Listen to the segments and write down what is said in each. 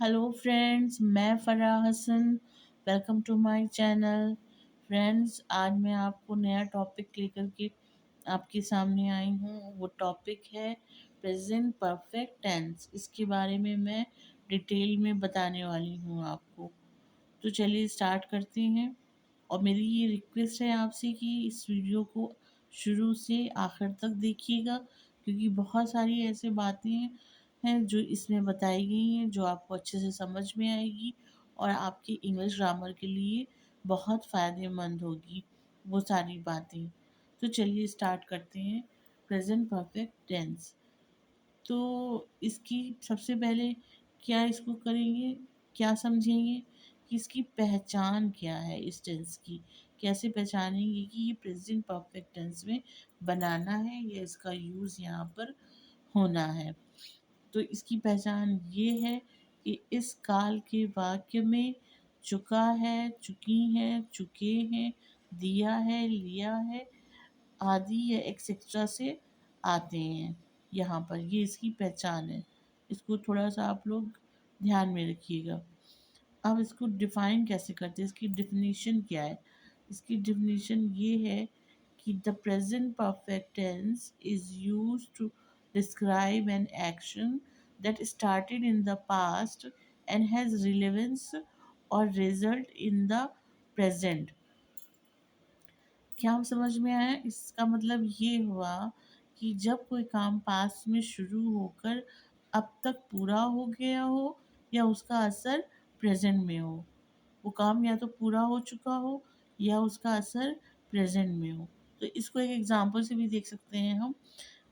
Hello friends, मैं Farah Hasan. Welcome to my channel. Friends, आज मैं आपको नया टॉपिक लेकर के आपके सामने आई हूँ। वो टॉपिक है प्रेजेंट परफेक्ट टेंस। इसके बारे में मैं डिटेल में बताने वाली हूँ आपको। तो चलिए स्टार्ट करते हैं। और मेरी ये रिक्वेस्ट है आपसे कि इस वीडियो को शुरू से आखिर तक देखिएगा, क्योंकि बहुत सारी ऐसी बातें हैं जो इसमें बताई गई हैं जो आपको अच्छे से समझ में आएगी और आपकी इंग्लिश ग्रामर के लिए बहुत फ़ायदेमंद होगी वो सारी बातें। तो चलिए स्टार्ट करते हैं। Present perfect tense. तो इसकी सबसे पहले क्या इसको करेंगे, क्या समझेंगे कि इसकी पहचान क्या है। इस टेंस की कैसे पहचानेंगे कि ये प्रेजेंट परफेक्ट टेंस में बनाना है या इसका यूज़ यहाँ पर होना है। तो इसकी पहचान ये है कि इस काल के वाक्य में चुका है, चुकी हैं, चुके हैं, दिया है, लिया है आदि या एक्सेट्रा से आते हैं। यहाँ पर ये इसकी पहचान है। इसको थोड़ा सा आप लोग ध्यान में रखिएगा। अब इसको डिफ़ाइन कैसे करते हैं, इसकी डेफिनेशन क्या है। इसकी डेफिनेशन ये है कि the present perfect tense is used to describe an action that started in the past and has relevance और रिजल्ट इन द प्रेजेंट। क्या हम समझ में आया? इसका मतलब ये हुआ कि जब कोई काम पास्ट में शुरू होकर अब तक पूरा हो गया हो या उसका असर प्रेजेंट में हो। वो काम या तो पूरा हो चुका हो या उसका असर प्रेजेंट में हो। तो इसको एक एग्जांपल से भी देख सकते हैं हम,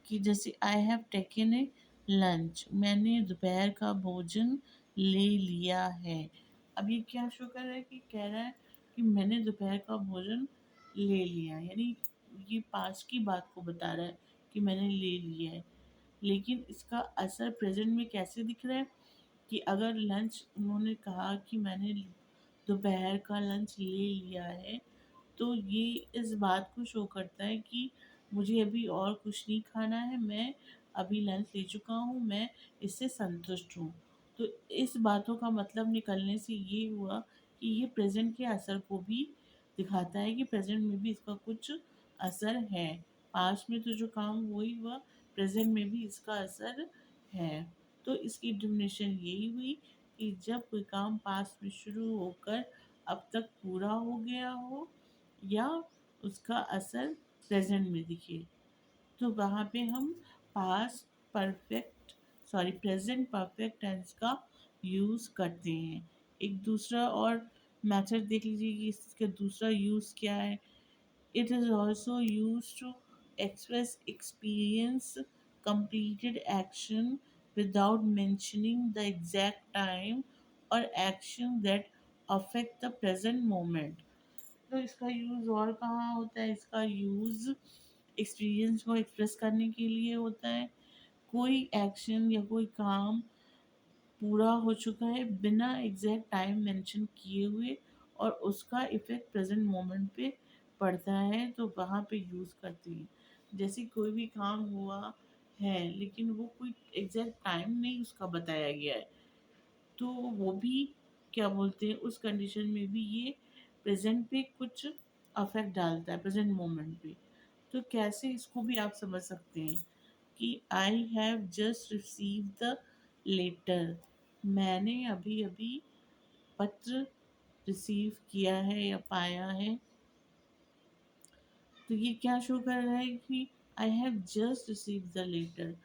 कि जैसे I have taken a lunch, मैंने दोपहर का भोजन ले लिया है। अब ये क्या शो कर रहा है, कि कह रहा है कि मैंने दोपहर का भोजन ले लिया, यानी ये पास्ट की बात को बता रहा है कि मैंने ले लिया है। लेकिन इसका असर प्रेजेंट में कैसे दिख रहा है, कि अगर लंच उन्होंने कहा कि मैंने दोपहर का लंच ले लिया है, तो ये इस बात को शो करता है कि मुझे अभी और कुछ नहीं खाना है, मैं अभी लंच ले चुका हूँ, मैं इससे संतुष्ट हूँ। तो इस बातों का मतलब निकलने से ये हुआ कि ये प्रेजेंट के असर को भी दिखाता है कि प्रेजेंट में भी इसका कुछ असर है। पास्ट में तो जो काम वही हुआ, प्रेजेंट में भी इसका असर है। तो इसकी डेफिनेशन यही हुई कि जब कोई काम पास्ट में शुरू होकर अब तक पूरा हो गया हो या उसका असर प्रेजेंट में दिखे, तो वहाँ पे हम past perfect present perfect tense का यूज़ करते हैं। एक दूसरा और मेथड देख लीजिए कि इसका दूसरा यूज़ क्या है। It is also used to express experience completed action without mentioning the exact time or action that affect the present moment। तो इसका यूज़ और कहाँ होता है? इसका यूज़ एक्सपीरियंस को एक्सप्रेस करने के लिए होता है। कोई एक्शन या कोई काम पूरा हो चुका है बिना एग्जैक्ट टाइम मेंशन किए हुए और उसका इफ़ेक्ट प्रेजेंट मोमेंट पे पड़ता है, तो वहाँ पे यूज़ करती है। जैसे कोई भी काम हुआ है लेकिन वो कोई एग्जैक्ट टाइम नहीं उसका बताया गया है, तो वो भी क्या बोलते हैं, उस कंडीशन में भी ये प्रेजेंट पे कुछ अफेक्ट डालता है, प्रेजेंट मोमेंट पे। तो कैसे इसको भी आप समझ सकते हैं कि I have just receive the letter, मैंने अभी अभी पत्र रिसीव किया है या पाया है। तो ये क्या शो कर रहा है कि I have just receive the letter.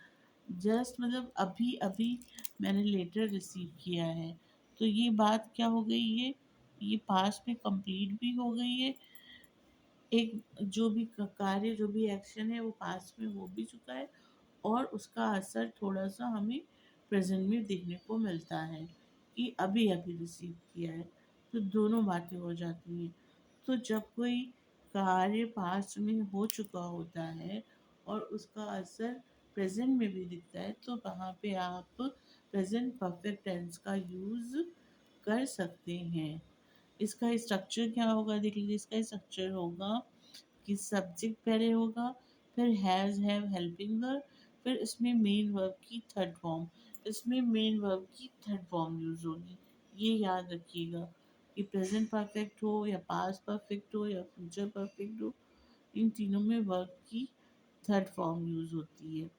Just मतलब अभी अभी मैंने लेटर रिसीव किया है। तो ये बात क्या हो गई है, ये पास्ट में कंप्लीट भी हो गई है। एक जो भी कार्य, जो भी एक्शन है वो पास्ट में हो भी चुका है और उसका असर थोड़ा सा हमें प्रेजेंट में देखने को मिलता है कि अभी अभी रिसीव किया है। तो दोनों बातें हो जाती हैं। तो जब कोई कार्य पास्ट में हो चुका होता है और उसका असर प्रेजेंट में भी दिखता है, तो वहाँ पे आप प्रेजेंट परफेक्ट टेंस का यूज़ कर सकते हैं। इसका स्ट्रक्चर क्या होगा, देख लीजिए। इसका स्ट्रक्चर होगा कि सब्जेक्ट पहले होगा, फिर हैज़ हैव हेल्पिंग वर्ब, फिर इसमें मेन वर्ब की थर्ड फॉर्म। इसमें मेन वर्ब की थर्ड फॉर्म यूज होगी। ये याद रखिएगा कि प्रेजेंट परफेक्ट हो या पास्ट परफेक्ट हो या फ्यूचर परफेक्ट हो, इन तीनों में वर्ब की थर्ड फॉर्म यूज होती है।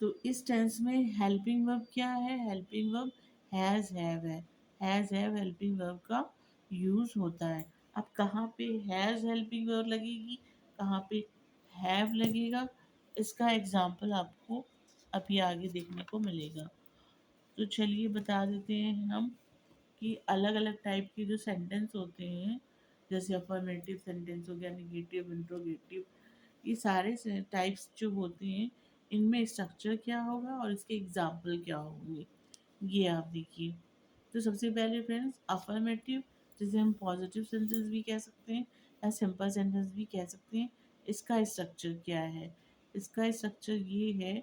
तो इस टेंस में हेल्पिंग वर्ब क्या है? हेल्पिंग वर्ब हैज़ हैव है। हैज़ हैव हेल्पिंग वर्ब का यूज होता है। अब कहाँ पे हैज़ हेल्पिंग वर्ब लगेगी, कहाँ पे हैव लगेगा, इसका एग्जाम्पल आपको अभी आगे देखने को मिलेगा। तो चलिए बता देते हैं हम कि अलग अलग टाइप के जो सेंटेंस होते हैं, जैसे अफर्मेटिव सेंटेंस हो गया, निगेटिव, इंट्रोगेटिव, ये सारे टाइप्स जो होते हैं, इनमें स्ट्रक्चर क्या होगा और इसके एग्जाम्पल क्या होंगे, ये आप देखिए। तो सबसे पहले फ्रेंड्स, अफर्मेटिव, जिसे हम पॉजिटिव सेंटेंस भी कह सकते हैं या सिंपल सेंटेंस भी कह सकते हैं, इसका स्ट्रक्चर क्या है? इसका स्ट्रक्चर ये है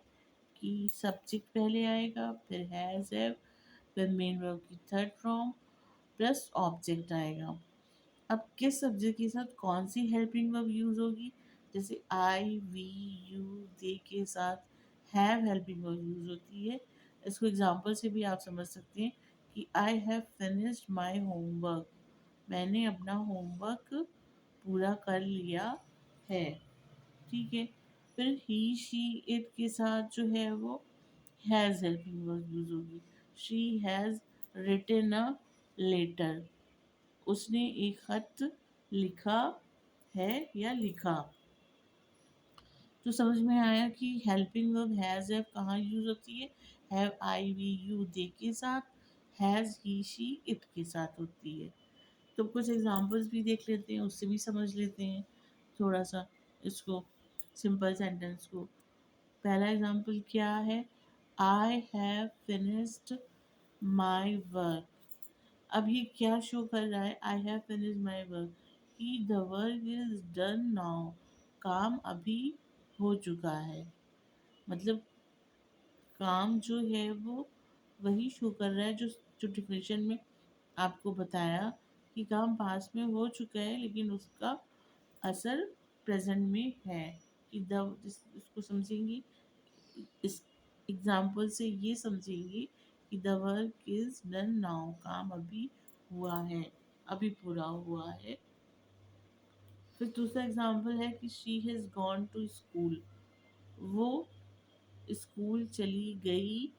कि सब्जेक्ट पहले आएगा, फिर हैज़ हैव, फिर मेन वर्ब की थर्ड फॉर्म प्लस ऑब्जेक्ट आएगा। अब किस सब्जेक्ट के साथ कौन सी हेल्पिंग वर्ब यूज होगी? जैसे आई, वी, यू, दे के साथ हैव हेल्पिंग वर्ब यूज होती है। इसको एग्जांपल से भी आप समझ सकते हैं कि I have finished my homework, मैंने अपना होमवर्क पूरा कर लिया है। ठीक है। फिर ही, शी, इट के साथ जो है वो हैज़ हेल्पिंग वर्ब यूज होगी। She has written a letter, उसने एक खत लिखा है या लिखा। तो समझ में आया कि हेल्पिंग वर्ब हैज़ हैव कहाँ यूज होती है? हैव, आई, वी, यू, दे के साथ, हैज़, ही, शी, इट के साथ होती है। तो कुछ एग्जांपल्स भी देख लेते हैं, उससे भी समझ लेते हैं थोड़ा सा इसको, सिंपल सेंटेंस को। पहला एग्जांपल क्या है? I have finished my work. अब ये क्या शो कर रहा है? I have finished my work, कि the work is done now, काम अभी हो चुका है। मतलब काम जो है वो वही शो कर रहा है जो जो डिफिनेशन में आपको बताया कि काम पास में हो चुका है, लेकिन उसका असर प्रेजेंट में है। कि द, इसको समझेंगी, इस एग्जाम्पल से ये समझेंगे कि the work is done now, काम अभी हुआ है, अभी पूरा हुआ है। फिर दूसरा एग्जाम्पल है कि she has gone to school, वो स्कूल चली गई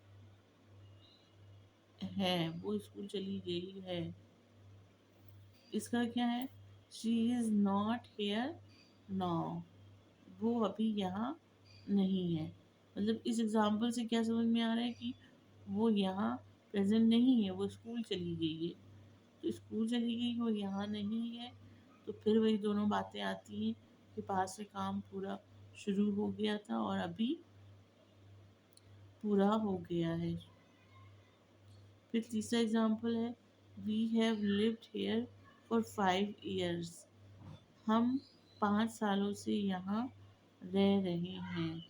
है, वो स्कूल चली गई है। इसका क्या है? She is not here now, वो अभी यहाँ नहीं है। मतलब इस एग्जाम्पल से क्या समझ में आ रहा है कि वो यहाँ प्रेजेंट नहीं है, वो स्कूल चली गई है। तो स्कूल चली गई, वो यहाँ नहीं है, तो फिर वही दोनों बातें आती हैं कि पास से काम पूरा शुरू हो गया था और अभी पूरा हो गया है। फिर तीसरा एग्जाम्पल है, we have lived here for 5 years, हम 5 सालों से यहाँ रह रहे हैं।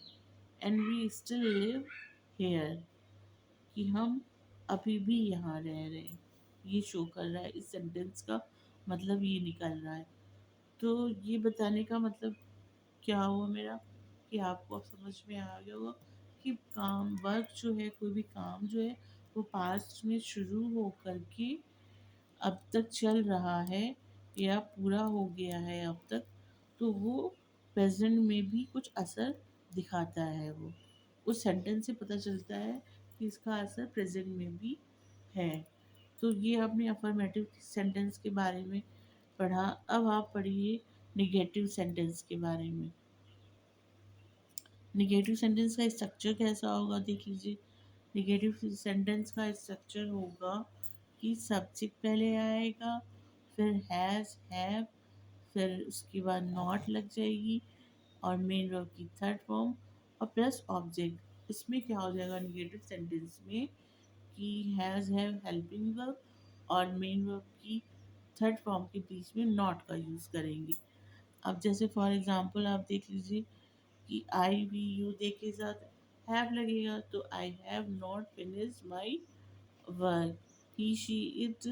And we still live here, कि हम अभी भी यहाँ रह रहे हैं। ये शो कर रहा है, इस सेंटेंस का मतलब ये निकल रहा है। तो ये बताने का मतलब क्या हुआ मेरा, कि आपको अब समझ में आ गया होगा कि काम, वर्क जो है, कोई भी काम जो है वो पास्ट में शुरू हो करके अब तक चल रहा है या पूरा हो गया है अब तक, तो वो प्रेजेंट में भी कुछ असर दिखाता है। वो उस सेंटेंस से पता चलता है कि इसका असर प्रेजेंट में भी है। तो ये आपने अफर्मेटिव सेंटेंस के बारे में पढ़ा। अब आप पढ़िए निगेटिव सेंटेंस के बारे में। निगेटिव सेंटेंस का स्ट्रक्चर कैसा होगा देख लीजिए। निगेटिव सेंटेंस का स्ट्रक्चर होगा कि सब्जेक्ट पहले आएगा, फिर हैज़, हैव, फिर उसके बाद नॉट लग जाएगी और मेन वर्ब की थर्ड फॉर्म और प्लस ऑब्जेक्ट। इसमें क्या हो जाएगा निगेटिव सेंटेंस में कि हैज़, हैव हेल्पिंग वर्ब और मेन वर्ब की थर्ड फॉर्म के बीच में नॉट का यूज़ करेंगे। अब जैसे फॉर एग्जांपल आप देख लीजिए कि आई, वी, यू, दे के साथ हैव लगेगा, तो I have not finished my work. He, she, it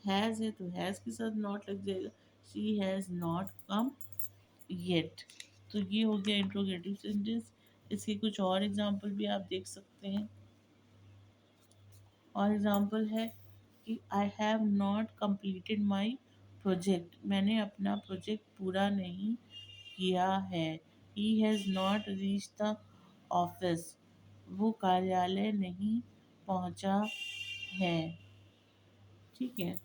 has है, तो हैज़ के साथ नॉट लग जाएगा, she has not come yet. तो ये हो गया इंट्रोगेटिव सेंटेंस। इसके कुछ और एग्जाम्पल भी आप देख सकते हैं। और एग्जाम्पल है कि I have not completed my project, मैंने अपना प्रोजेक्ट पूरा नहीं किया है। He has not reach the office, वो कार्यालय नहीं पहुंचा है। ठीक है,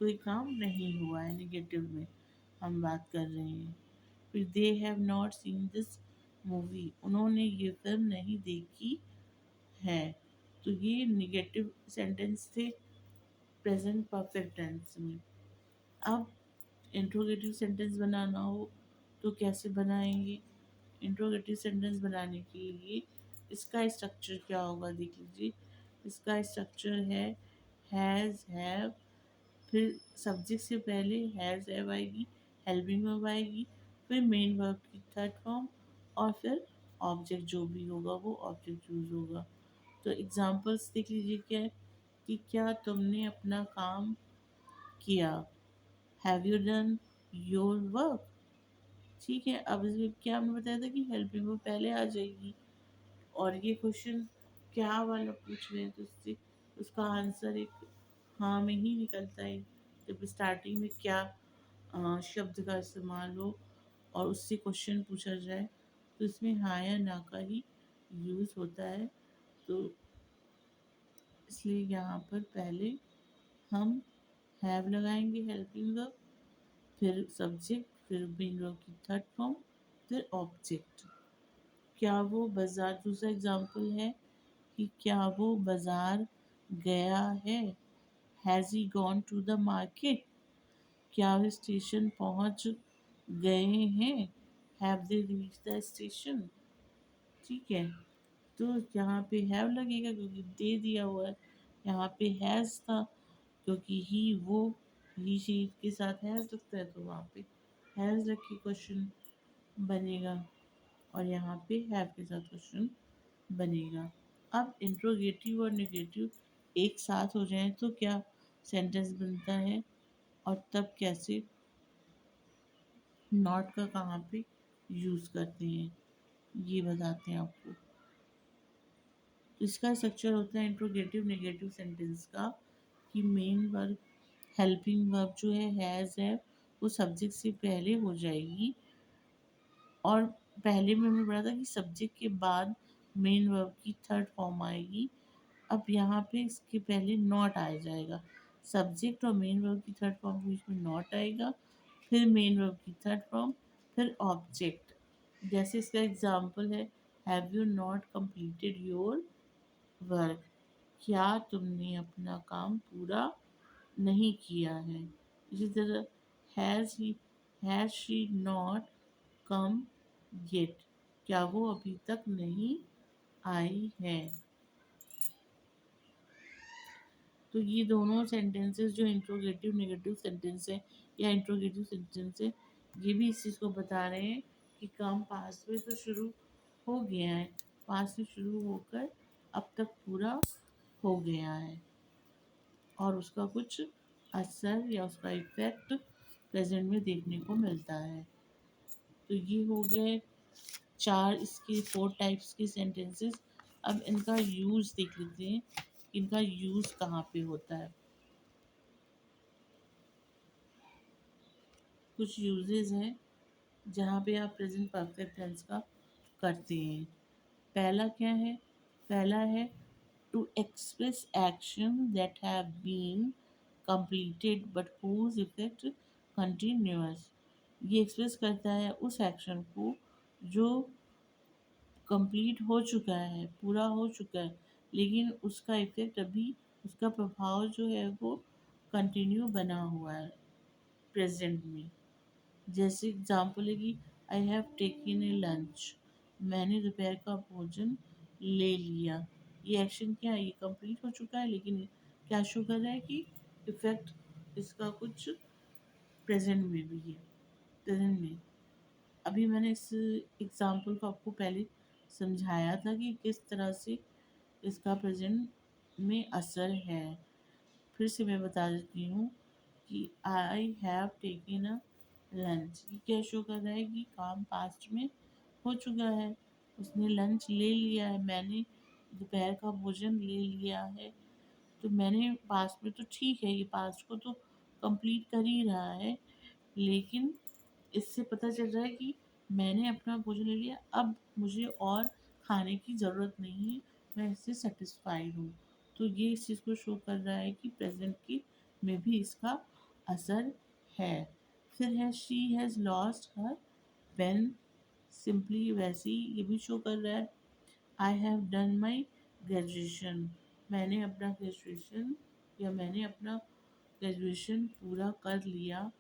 कोई काम नहीं हुआ है, निगेटिव में हम बात कर रहे हैं। फिर they have not seen this movie, उन्होंने ये फिल्म नहीं देखी है। तो ये निगेटिव सेंटेंस थे प्रेजेंट परफेक्ट टेंस में। अब इंट्रोगेटिव सेंटेंस बनाना हो तो कैसे बनाएंगे? इंट्रोगेटिव सेंटेंस बनाने के लिए इसका स्ट्रक्चर क्या होगा देख लीजिए। इसका स्ट्रक्चर है हैज़, हैव, फिर सब्जेक्ट से पहले हैज़ हैव आएगी, हेल्पिंग वर्ब आएगी, फिर मेन वर्ब की थर्ड फॉर्म, और फिर ऑब्जेक्ट जो भी होगा वो ऑब्जेक्ट यूज होगा। तो एग्जांपल्स देख लीजिए क्या है कि क्या तुमने अपना काम किया, have you done your work. ठीक है, अब इसमें क्या हमने बताया था कि हेल्पिंग वर्ब पहले आ जाएगी, और ये क्वेश्चन क्या वाला पूछ रहे हैं तो उससे उसका आंसर एक हाँ में ही निकलता है। जब स्टार्टिंग में क्या शब्द का इस्तेमाल हो और उससे क्वेश्चन पूछा जाए तो इसमें हाँ या ना का ही यूज़ होता है। तो इसलिए यहाँ पर पहले हम हैव लगाएंगे हेल्पिंग वर्ब, फिर सब्जेक्ट, फिर मेन वर्ब की थर्ड फॉर्म, फिर ऑब्जेक्ट। क्या वो बाजार, दूसरा एग्जाम्पल है कि क्या वो बाजार गया है, has he gone to the market. क्या वे स्टेशन पहुंच गए हैं, have they reach the station. ठीक है, तो यहाँ पे हैव लगेगा क्योंकि दे दिया हुआ है। यहाँ पे हैज़ था क्योंकि ही वो ही शी के साथ हैज़ लगता है तो वहाँ पे हैज़ रख के क्वेश्चन बनेगा, और यहाँ पे हैव के साथ क्वेश्चन बनेगा। अब इंट्रोगेटिव और नेगेटिव एक साथ हो जाए तो क्या सेंटेंस बनता है, और तब कैसे नॉट का कहाँ पे यूज़ करते हैं ये बताते हैं आपको। तो इसका स्ट्रक्चर होता है इंट्रोगेटिव नेगेटिव सेंटेंस का कि मेन वर्ब हेल्पिंग वर्ब जो है हैज़ है वो सब्जेक्ट से पहले हो जाएगी, और पहले में हमने पढ़ा था कि सब्जेक्ट के बाद मेन वर्ब की थर्ड फॉर्म आएगी। अब यहाँ पे इसके पहले नॉट आ जाएगा, सब्जेक्ट और मेन वर्ब की थर्ड फॉर्म के बीच में नॉट आएगा, फिर मेन वर्ब की थर्ड फॉर्म, फिर ऑब्जेक्ट। जैसे इसका एग्जांपल है have you not completed your work, क्या तुमने अपना काम पूरा नहीं किया है। इसी तरह has she not come yet, क्या वो अभी तक नहीं आई है। तो ये दोनों सेंटेंसेस जो इंट्रोगेटिव नेगेटिव सेंटेंस है या इंट्रोगेटिव सेंटेंस है, ये भी इस चीज़ को बता रहे हैं कि काम पास्ट में तो शुरू हो गया है, पास्ट में शुरू होकर अब तक पूरा हो गया है, और उसका कुछ असर या उसका इफेक्ट प्रेजेंट में देखने को मिलता है। तो ये हो गए चार, इसके फोर टाइप्स के सेंटेंसेस। अब इनका यूज़ देख लेते हैं, इनका यूज़ कहाँ पे होता है। कुछ यूजेस हैं जहाँ पे आप प्रेजेंट परफेक्ट टेंस का करते हैं। पहला क्या है? पहला है to express action that have been completed but whose effect continuous। ये एक्सप्रेस करता है उस एक्शन को जो कंप्लीट हो चुका है, पूरा हो चुका है, लेकिन उसका इफेक्ट अभी, उसका प्रभाव जो है वो कंटिन्यू बना हुआ है प्रेजेंट में। जैसे एग्जाम्पल है कि I have taken a lunch, मैंने दोपहर का भोजन ले लिया। ये एक्शन क्या है, ये कंप्लीट हो चुका है, लेकिन क्या शो कर रहा है कि इफेक्ट इसका कुछ प्रेजेंट में भी है, प्रेजेंट में। अभी मैंने इस एग्जाम्पल को आपको पहले समझाया था कि किस तरह से इसका प्रेजेंट में असर है। फिर से मैं बता देती हूँ कि I have taken a lunch, ये क्या शो कर रहा है कि काम पास्ट में हो चुका है, उसने लंच ले लिया है, मैंने दोपहर का भोजन ले लिया है। तो मैंने पास्ट में तो ठीक है, ये पास्ट को तो कंप्लीट कर ही रहा है, लेकिन इससे पता चल रहा है कि मैंने अपना भोजन ले लिया, अब मुझे और खाने की ज़रूरत नहीं है, मैं इससे सेटिस्फाइड हूँ। तो ये इस चीज़ को शो कर रहा है कि प्रेजेंट की में भी इसका असर है। फिर है she has lost her pen, simply वैसे ही ये भी शो कर रहा है। I have done my graduation, मैंने अपना ग्रेजुएशन या मैंने अपना ग्रेजुएशन पूरा कर लिया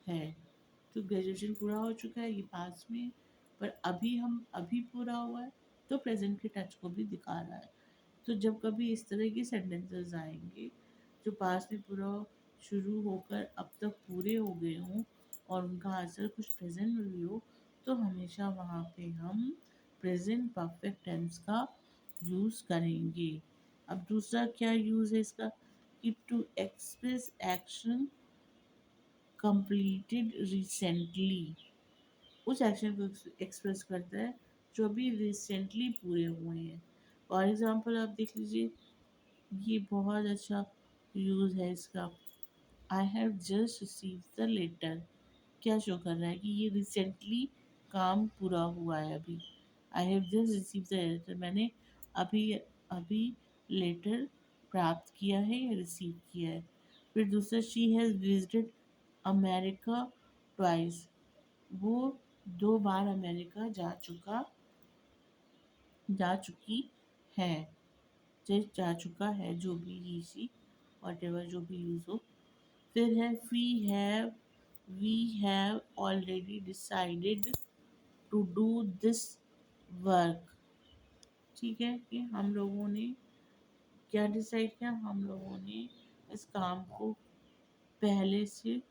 है। तो ग्रेजुएशन पूरा हो चुका है, ये पास में, पर अभी पूरा हुआ है, तो प्रेजेंट के टच को भी दिखा रहा है। तो जब कभी इस तरह के सेंटेंसेस आएंगे जो पास में पूरा शुरू होकर अब तक पूरे हो गए हों और उनका आंसर कुछ प्रेजेंट में भी हो, तो हमेशा वहाँ पे हम प्रेजेंट परफेक्ट टेंस का यूज़ करेंगे। अब दूसरा क्या यूज़ है इसका, कि to express action completed recently, उस एक्शन को एक्सप्रेस करता है जो अभी रिसेंटली पूरे हुए हैं। फॉर एग्जाम्पल आप देख लीजिए, ये बहुत अच्छा यूज़ है इसका। I have just receive the letter, क्या शो कर रहा है कि ये रिसेंटली काम पूरा हुआ है अभी। I have just receive the letter, मैंने अभी अभी लेटर प्राप्त किया है या रिसीव किया है। फिर दूसरा, she has visited America twice, वो 2 बार अमेरिका जा चुकी है, जा चुका है, जो भी ही सी वॉटेवर जो भी यूज़ हो। फिर है we have already decided to do this work, ठीक है, कि हम लोगों ने क्या डिसाइड किया, हम लोगों ने इस काम को पहले से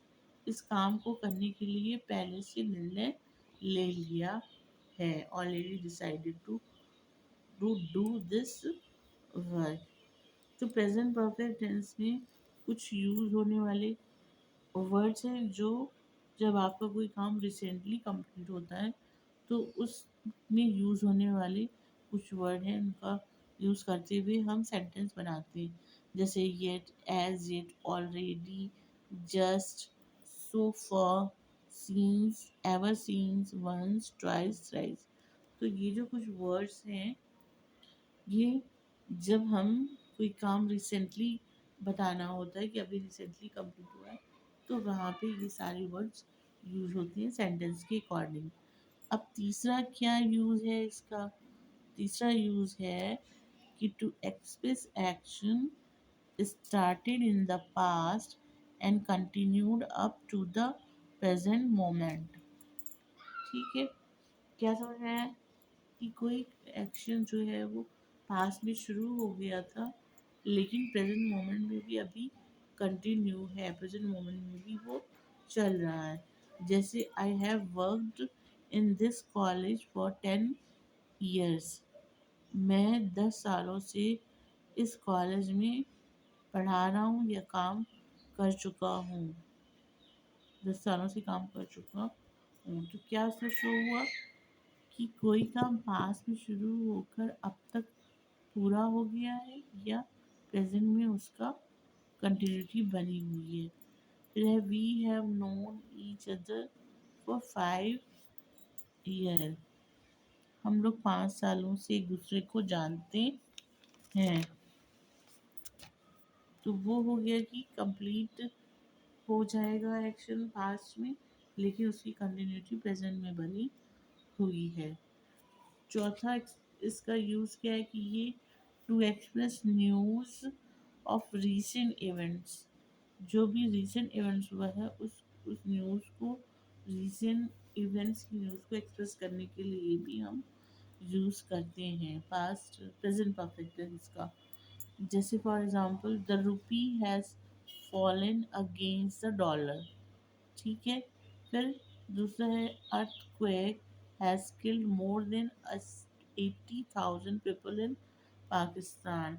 इस काम को करने के लिए पहले से निर्णय ले लिया है। Already decided to do this work. तो प्रेजेंट परफेक्ट टेंस में कुछ यूज होने वाले वर्ड्स हैं जो जब आपका कोई काम रिसेंटली कंप्लीट होता है तो उसमें यूज़ होने वाले कुछ वर्ड हैं, उनका यूज़ करते हुए हम सेंटेंस बनाते हैं। जैसे yet, as yet, already, just, so far, since, ever since, once, twice, thrice. तो ये जो कुछ वर्ड्स हैं, ये जब हम कोई काम रिसेंटली बताना होता है कि अभी रिसेंटली कंप्लीट हुआ है, तो वहाँ पे ये सारे वर्ड्स यूज होते हैं सेंटेंस के अकॉर्डिंग। अब तीसरा क्या यूज़ है इसका, तीसरा यूज़ है कि to express action started in the past and continued up to the present moment, ठीक है। क्या समझ में आया कि कोई एक्शन जो है वो पास्ट में शुरू हो गया था, लेकिन प्रेजेंट मोमेंट में भी अभी कंटिन्यू है, प्रेजेंट मोमेंट में भी वो चल रहा है। जैसे I have worked in this college for 10 years, मैं 10 सालों से इस कॉलेज में पढ़ा रहा हूँ या काम कर चुका हूँ, 10 सालों से काम कर चुका हूँ। तो क्या उससे शो हुआ कि कोई काम पास में शुरू होकर अब तक पूरा हो गया है या प्रेजेंट में उसका कंटिन्यूटी बनी हुई है। फिर है we have known each other for 5 years, हम लोग 5 सालों से एक दूसरे को जानते हैं। तो वो हो गया कि कंप्लीट हो जाएगा एक्शन पास्ट में, लेकिन उसकी कंटिन्यूटी प्रेजेंट में बनी हुई है। चौथा इसका यूज़ क्या है कि ये to express news of recent events, जो भी रीसेंट इवेंट्स हुआ है उस न्यूज़ को, रीसेंट इवेंट्स की न्यूज़ को एक्सप्रेस करने के लिए भी हम यूज़ करते हैं पास्ट प्रेजेंट परफेक्ट टेंस का। जैसे for example, the rupee has fallen against the dollar, ठीक है। फिर दूसरा है earthquake has killed more than 80,000 people in Pakistan,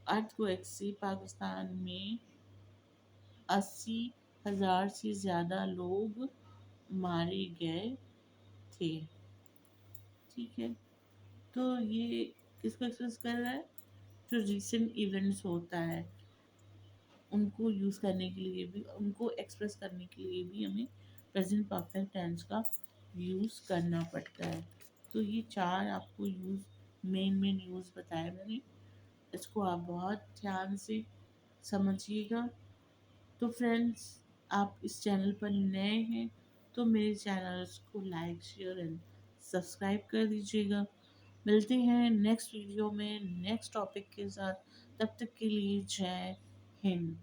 earthquake से पाकिस्तान में 80,000 से ज़्यादा लोग मारे गए थे, ठीक है। तो ये किसको एक्सप्रेस कर रहा है? जो रीसेंट इवेंट्स होता है उनको यूज़ करने के लिए भी, उनको एक्सप्रेस करने के लिए भी हमें प्रेजेंट परफेक्ट टेंस का यूज़ करना पड़ता है। तो ये 4 आपको मेन यूज़ बताए मैंने। इसको आप बहुत ध्यान से समझिएगा। तो फ्रेंड्स, आप इस चैनल पर नए हैं तो मेरे चैनल्स को लाइक शेयर एंड सब्सक्राइब कर दीजिएगा। मिलते हैं नेक्स्ट वीडियो में नेक्स्ट टॉपिक के साथ। तब तक के लिए जय हिंद।